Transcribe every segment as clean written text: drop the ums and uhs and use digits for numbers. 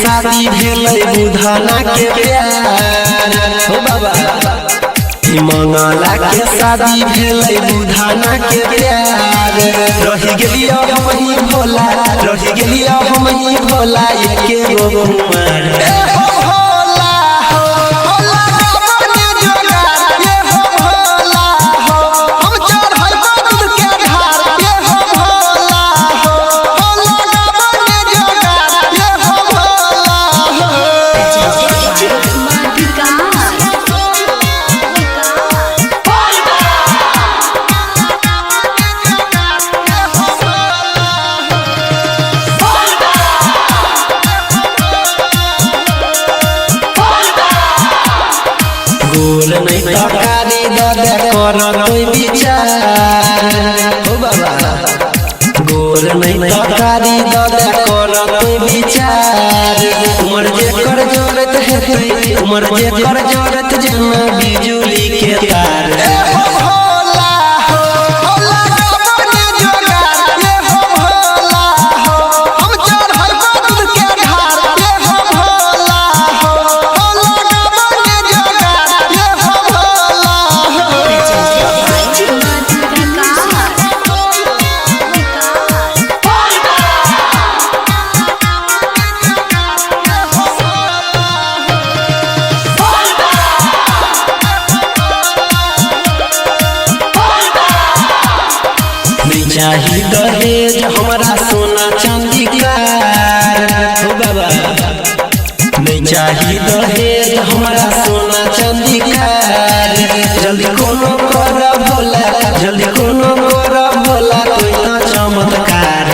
शादी भेलै बुधाना के प्यार हो बाबा मंगला के शादी भेलै बुधाना के प्यार रही गेलियो हम ही भोला रही गेलियो हम ही भोला एके गो कुमार गोल नहीं तकारी दे कर कोई विचार हो बाबा गोल नहीं तकारी दे कर कोई विचार उमर जे कर जरूरत है उमर जे कर जरूरत जना बिजुली के तार चाही दहेज हमारा सोना चांदी का हो बाबा नहीं चाही दहेज हमारा सोना चांदी का जल्दी कोनो कर भोला जल्दी कोनो कर भोला कोई ना चमत्कार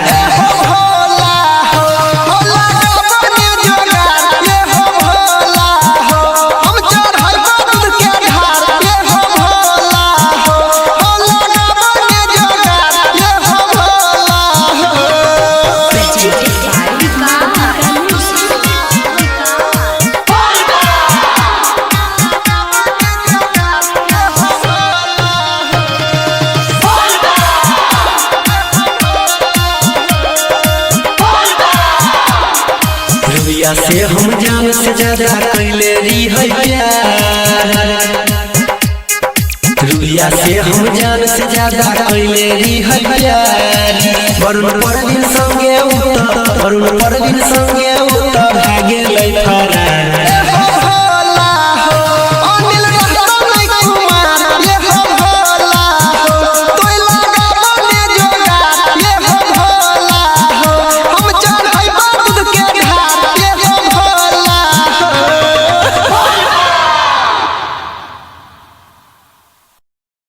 से हम जान से ज्यादा कैले रही है प्यार रुबिया से हम जान से ज्यादा कैले रही है प्यार वरुण परवीन संगे उतर वरुण परवीन संगे